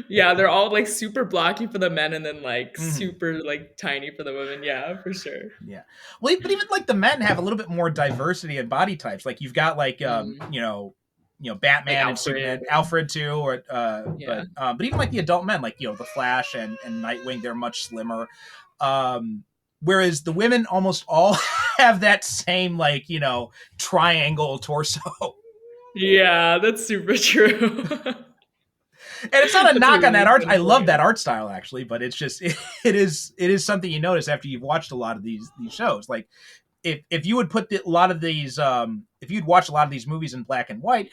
Yeah, they're all like super blocky for the men and then like super like tiny for the women. Yeah, for sure. Yeah. Well, but even like the men have a little bit more diversity in body types. Like you've got like Batman like and Superman, Alfred too, or but even like the adult men, like the Flash and Nightwing, they're much slimmer. Whereas the women almost all have that same like triangle torso. Yeah, that's super true. And it's not a knock on that art. I love that art style actually, but it's just it is something you notice after you've watched a lot of these shows. Like if you would put a lot of these if you'd watch a lot of these movies in black and white,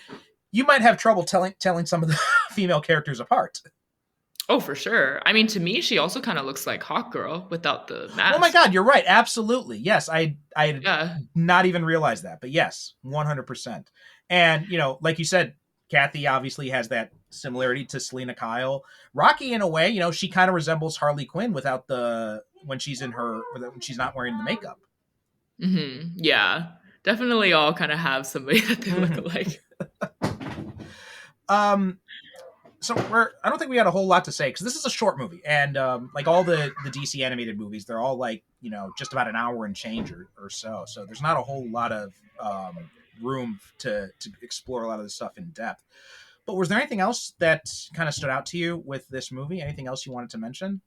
you might have trouble telling some of the female characters apart. Oh, for sure. I mean, to me, she also kind of looks like Hawkgirl without the mask. Oh my God, you're right. Absolutely. Yes, I not even realized that, but yes, 100%. And like you said, Kathy obviously has that similarity to Selena Kyle. Rocky, in a way, she kind of resembles Harley Quinn when she's not wearing the makeup. Mm-hmm. Yeah, definitely all kind of have somebody that they look alike. So I don't think we had a whole lot to say because this is a short movie, and like all the DC animated movies, they're all like just about an hour and change or so. So there's not a whole lot of room to explore a lot of this stuff in depth. But was there anything else that kind of stood out to you with this movie? Anything else you wanted to mention?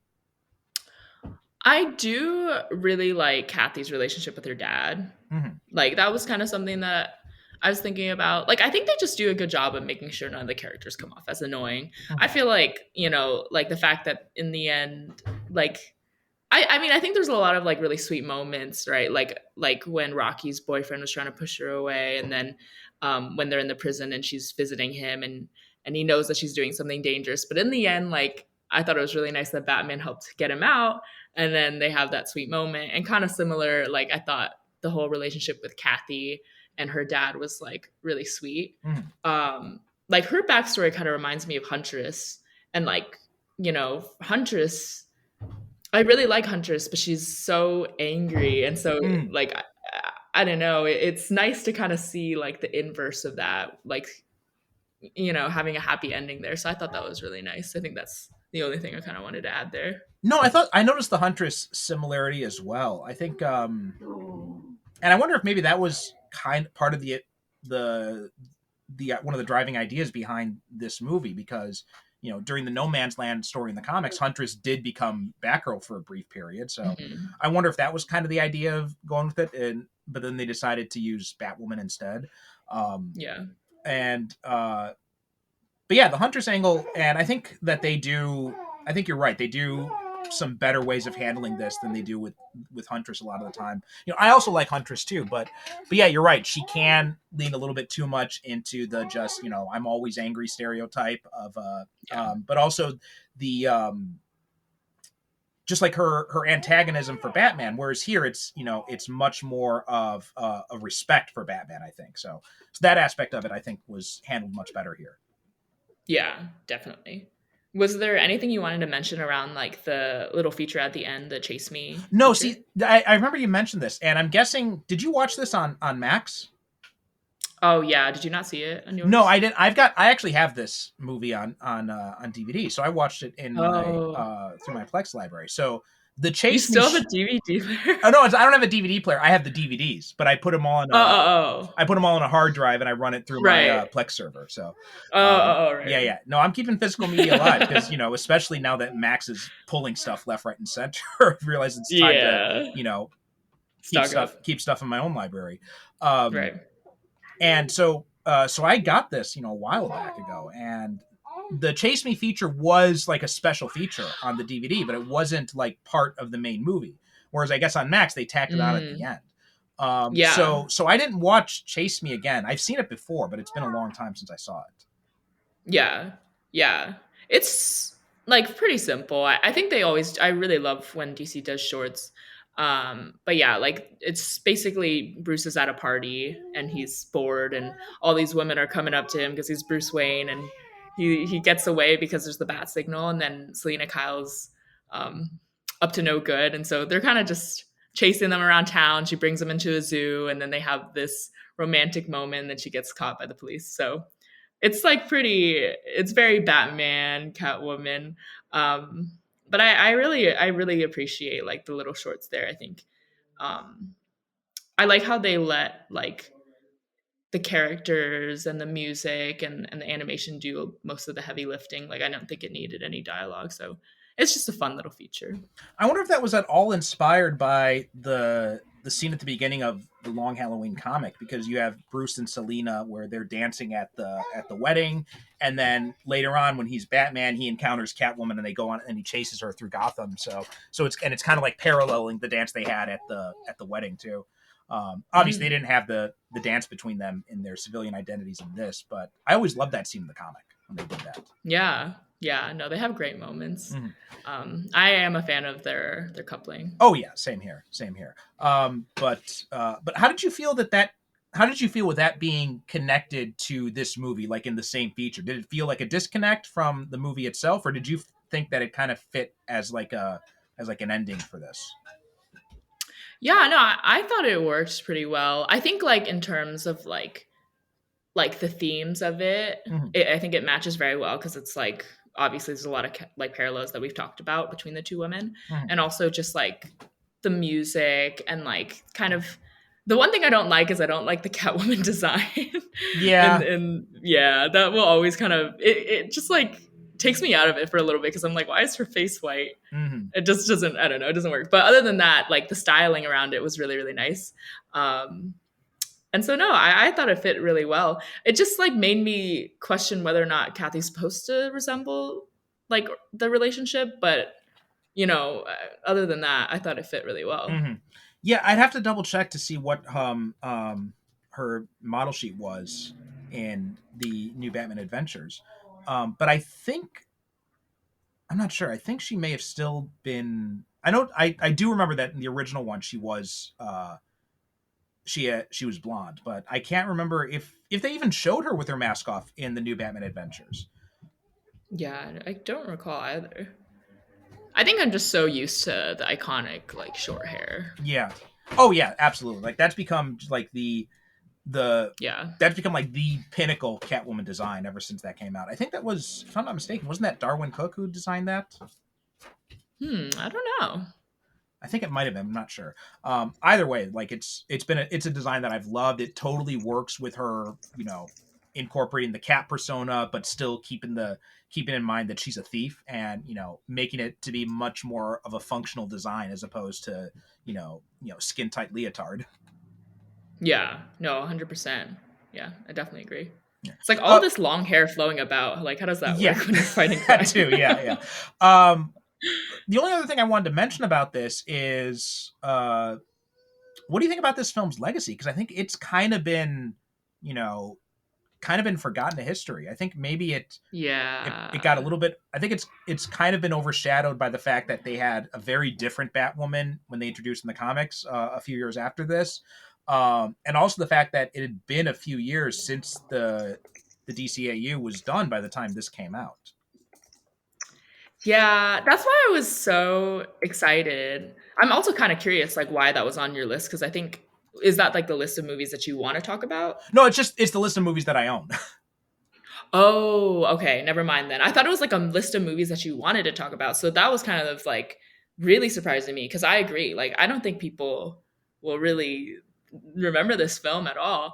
I do really like Kathy's relationship with her dad. Mm-hmm. Like that was kind of something that I was thinking about. Like I think they just do a good job of making sure none of the characters come off as annoying. Mm-hmm. I feel like, like the fact that in the end, like I mean, I think there's a lot of like really sweet moments, right? Like when Rocky's boyfriend was trying to push her away, and then when they're in the prison and she's visiting him and he knows that she's doing something dangerous. But in the end, like I thought it was really nice that Batman helped get him out, and then they have that sweet moment. And kind of similar, like I thought the whole relationship with Kathy and her dad was like really sweet. Mm-hmm. Like her backstory kind of reminds me of Huntress, and like Huntress. I really like Huntress, but she's so angry. And so like, I don't know. It's nice to kind of see like the inverse of that, like, having a happy ending there. So I thought that was really nice. I think that's the only thing I kind of wanted to add there. No, I noticed the Huntress similarity as well. I think, and I wonder if maybe that was part of the one of the driving ideas behind this movie, because during the No Man's Land story in the comics, Huntress did become Batgirl for a brief period. So I wonder if that was kind of the idea of going with it. But then they decided to use Batwoman instead. Yeah. And, but yeah, the Huntress angle, and I think that I think you're right. They do some better ways of handling this than they do with Huntress a lot of the time. I also like Huntress too, but yeah, you're right. She can lean a little bit too much into the just, I'm always angry stereotype of, but also the, just like her antagonism for Batman, whereas here it's, it's much more of a respect for Batman, I think. So that aspect of it, I think, was handled much better here. Yeah, definitely. Was there anything you wanted to mention around like the little feature at the end, the Chase Me? No, feature? See, I remember you mentioned this, and I'm guessing, did you watch this on Max? Oh yeah, did you not see it? No, I didn't. I actually have this movie on DVD, so I watched it in my through my Plex library. So the Chase. You still have a DVD player? Oh no, I don't have a DVD player. I have the DVDs, but I put them all in. I put them all on a hard drive and I run it through my Plex server. So. Right. Yeah. No, I'm keeping physical media alive because especially now that Max is pulling stuff left, right, and center, I realize it's time to keep stuff in my own library. Right. And so I got this, a while back ago, and the Chase Me feature was like a special feature on the DVD, but it wasn't like part of the main movie. Whereas I guess on Max they tacked it on at the end. So I didn't watch Chase Me again. I've seen it before, but it's been a long time since I saw it. Yeah. It's like pretty simple. I think I really love when DC does shorts. But yeah, like it's basically Bruce is at a party and he's bored and all these women are coming up to him because he's Bruce Wayne, and he gets away because there's the bat signal, and then Selena Kyle's up to no good, and so they're kind of just chasing them around town. She brings them into a zoo, and then they have this romantic moment, and then she gets caught by the police. So it's like it's very Batman, Catwoman. But I really appreciate like the little shorts there. I think I like how they let like the characters and the music and the animation do most of the heavy lifting. Like I don't think it needed any dialogue, so it's just a fun little feature. I wonder if that was at all inspired by the scene at the beginning of the Long Halloween comic, because you have Bruce and Selena where they're dancing at the wedding, and then later on when he's Batman, he encounters Catwoman and they go on and he chases her through Gotham. So it's kind of like paralleling the dance they had at the wedding too. Obviously they didn't have the dance between them in their civilian identities in this, but I always loved that scene in the comic when they did that. Yeah, no, they have great moments. I am a fan of their coupling. Oh yeah, same here. But how did you feel how did you feel with that being connected to this movie, like in the same feature? Did it feel like a disconnect from the movie itself, or did you think that it kind of fit as like an ending for this? Yeah, no, I thought it worked pretty well. I think like in terms of like the themes of it, I think it matches very well because it's like obviously there's a lot of like parallels that we've talked about between the two women, and also just like the music and like kind of the one thing I don't like is I don't like the Catwoman design. and yeah, that will always kind of it just like takes me out of it for a little bit because I'm like, why is her face white? It just doesn't, I don't know, it doesn't work. But other than that, like the styling around it was really, really nice. And so, no, I thought it fit really well. It just like made me question whether or not Kathy's supposed to resemble like the relationship. But, you know, other than that, I thought it fit really well. Yeah, I'd have to double check to see what her model sheet was in the New Batman Adventures. But I think, I'm not sure. I think she may have still been, I do remember that in the original one, she was, she was blonde, but I can't remember if they even showed her with her mask off in the New Batman Adventures. Yeah, I don't recall either. I think I'm just so used to the iconic like short hair. Yeah. Oh yeah, absolutely. Like that's become like that's become like the pinnacle Catwoman design ever since that came out. I think that was, if I'm not mistaken, wasn't that Darwin Cook who designed that? I don't know. I think it might have been. I'm not sure. Either way, like it's a design that I've loved. It totally works with her, you know, incorporating the cat persona, but still keeping in mind that she's a thief, and you know, making it to be much more of a functional design as opposed to you know skin tight leotard. Yeah. No, 100%. Yeah, I definitely agree. Yeah. It's like all this long hair flowing about. Like, how does that work when you're fighting crime? That too. Yeah. The only other thing I wanted to mention about this is, what do you think about this film's legacy? Because I think it's kind of been forgotten to history. I think maybe it got a little bit. I think it's kind of been overshadowed by the fact that they had a very different Batwoman when they introduced in the comics a few years after this, and also the fact that it had been a few years since the DCAU was done by the time this came out. Yeah, that's why I was so excited. I'm also kind of curious, like, why that was on your list, because I think, is that like the list of movies that you want to talk about? No, it's the list of movies that I own. Oh, okay, never mind then. I thought it was like a list of movies that you wanted to talk about. So that was kind of like really surprising me, because I agree. Like, I don't think people will really remember this film at all.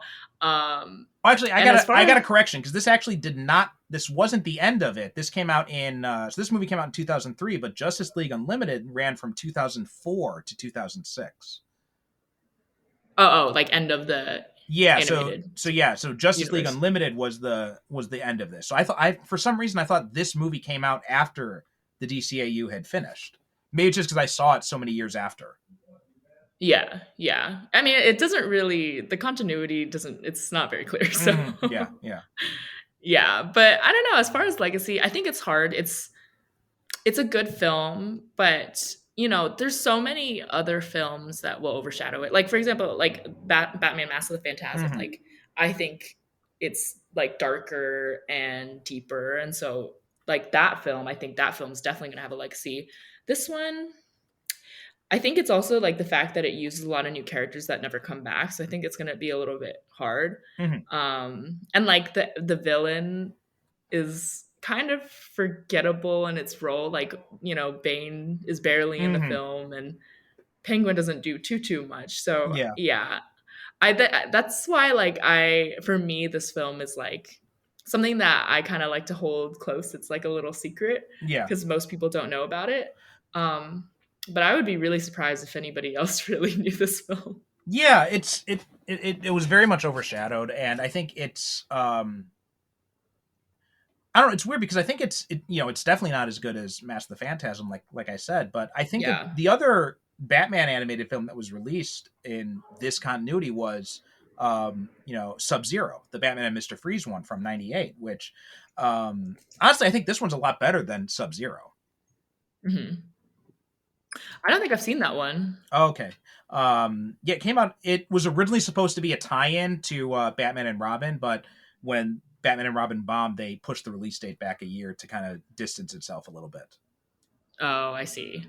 Actually, I got a correction, because this wasn't the end of it. This came out so this movie came out in 2003, but Justice League Unlimited ran from 2004 to 2006. Oh, like end of the Yeah, animated so Justice League universe. Unlimited was the end of this. So for some reason I thought this movie came out after the DCAU had finished. Maybe just because I saw it so many years after. Yeah, yeah. I mean, it doesn't really, the continuity doesn't, it's not very clear. So Yeah. yeah, but I don't know. As far as legacy, I think it's hard. It's a good film, but you know, there's so many other films that will overshadow it. Like for example, like Batman: Mask of the Phantasm. Mhm. Like I think it's like darker and deeper, and so like that film, I think that film's definitely gonna have a legacy. This one, I think it's also like the fact that it uses a lot of new characters that never come back. So I think it's gonna be a little bit hard. Mhm. And like the villain is kind of forgettable in its role. Like, you know, Bane is barely in the Mhm. film and Penguin doesn't do too much. So Yeah. yeah, that's why like for me this film is like something that I kind of like to hold close. It's like a little secret Yeah. because most people don't know about it. But I would be really surprised if anybody else really knew this film. Yeah, it was very much overshadowed, and I think it's I don't know, it's weird because I think it's definitely not as good as Mask of the Phantasm, like I said, but I think Yeah. the other Batman animated film that was released in this continuity was Sub-Zero, the Batman and Mr. Freeze one from '98, which honestly I think this one's a lot better than Sub-Zero. Hmm. I don't think I've seen that one. Okay. Yeah, it came out. It was originally supposed to be a tie-in to Batman and Robin, but when Batman and Robin bombed, they pushed the release date back a year to kind of distance itself a little bit. Oh, I see.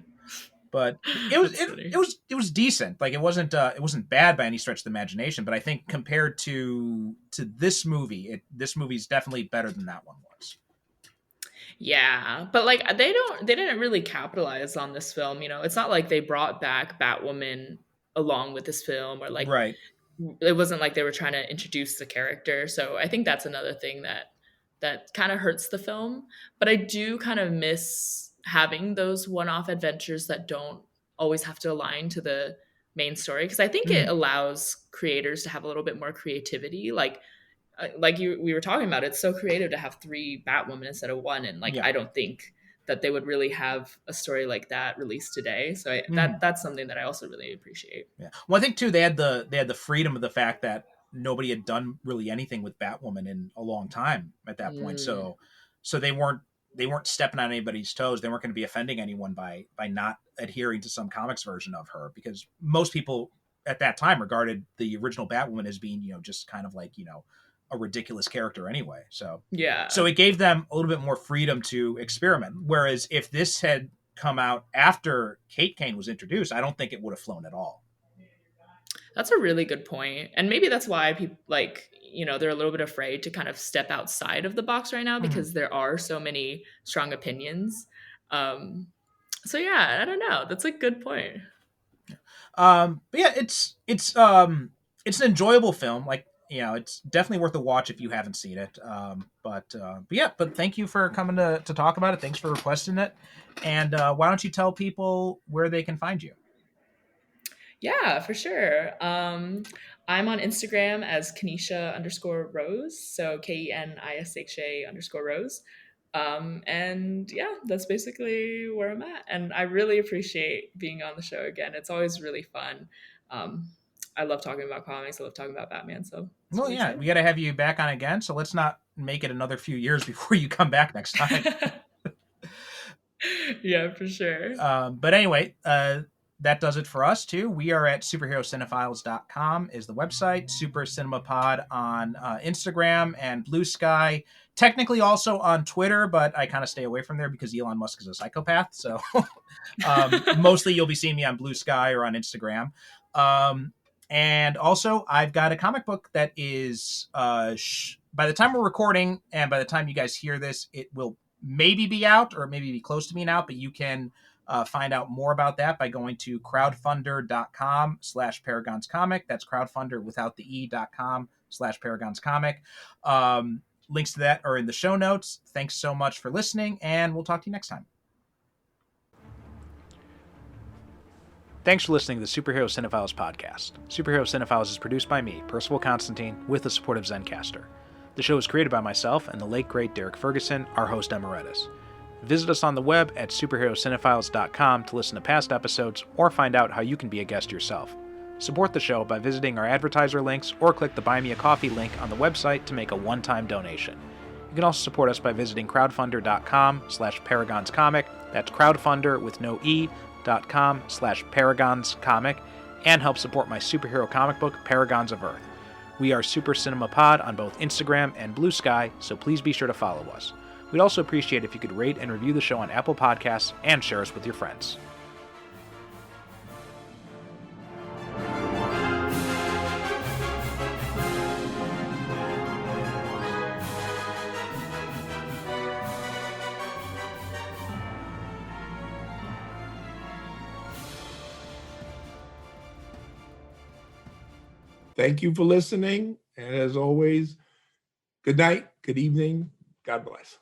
But it was That's funny. it was decent. Like it wasn't bad by any stretch of the imagination. But I think compared to this movie, this movie's definitely better than that one was. Yeah, but like they didn't really capitalize on this film, you know. It's not like they brought back Batwoman along with this film or like Right. it wasn't like they were trying to introduce the character. So I think that's another thing that kind of hurts the film, but I do kind of miss having those one-off adventures that don't always have to align to the main story because I think it allows creators to have a little bit more creativity like we were talking about, it's so creative to have 3 Batwomen instead of 1, and like Yeah. I don't think that they would really have a story like that released today. So that's something that I also really appreciate. Yeah. Well, I think too they had the freedom of the fact that nobody had done really anything with Batwoman in a long time at that point. So they weren't stepping on anybody's toes. They weren't going to be offending anyone by not adhering to some comics version of her, because most people at that time regarded the original Batwoman as being, just kind of like, a ridiculous character anyway. So Yeah. So it gave them a little bit more freedom to experiment. Whereas if this had come out after Kate Kane was introduced, I don't think it would have flown at all. That's a really good point. And maybe that's why people they're a little bit afraid to kind of step outside of the box right now because there are so many strong opinions. So yeah, I don't know. That's a good point. But yeah, it's an enjoyable film. Like, it's definitely worth a watch if you haven't seen it. But thank you for coming to talk about it. Thanks for requesting it. And why don't you tell people where they can find you? Yeah, for sure. I'm on Instagram as Kenisha_Rose. So KENISHA_Rose. And yeah, that's basically where I'm at. And I really appreciate being on the show again. It's always really fun. I love talking about comics. I love talking about Batman. So well, yeah, we got to have you back on again. So let's not make it another few years before you come back next time. Yeah, for sure. But anyway, that does it for us too. We are at superherocinephiles.com is the website. Super Cinema Pod on Instagram and Blue Sky. Technically also on Twitter, but I kind of stay away from there because Elon Musk is a psychopath. So mostly you'll be seeing me on Blue Sky or on Instagram. And also I've got a comic book that is by the time we're recording and by the time you guys hear this, it will maybe be out or maybe be close to being out, but you can find out more about that by going to crowdfunder.com/paragonscomic. That's crowdfunder without the e.com/paragonscomic. Links to that are in the show notes. Thanks so much for listening, and we'll talk to you next time. Thanks for listening to the Superhero Cinephiles podcast. Superhero Cinephiles is produced by me, Percival Constantine, with the support of Zencastr. The show is created by myself and the late great Derek Ferguson, our host emeritus. Visit us on the web at superherocinephiles.com to listen to past episodes or find out how you can be a guest yourself. Support the show by visiting our advertiser links or click the Buy Me a Coffee link on the website to make a one-time donation. You can also support us by visiting crowdfunder.com/paragonscomic. That's crowdfunder with no e.com/paragonscomic, and help support my superhero comic book, Paragons of Earth. We are Super Cinema Pod on both Instagram and Blue Sky, so please be sure to follow us. We'd also appreciate if you could rate and review the show on Apple Podcasts and share us with your friends. Thank you for listening. And as always, good night, good evening. God bless.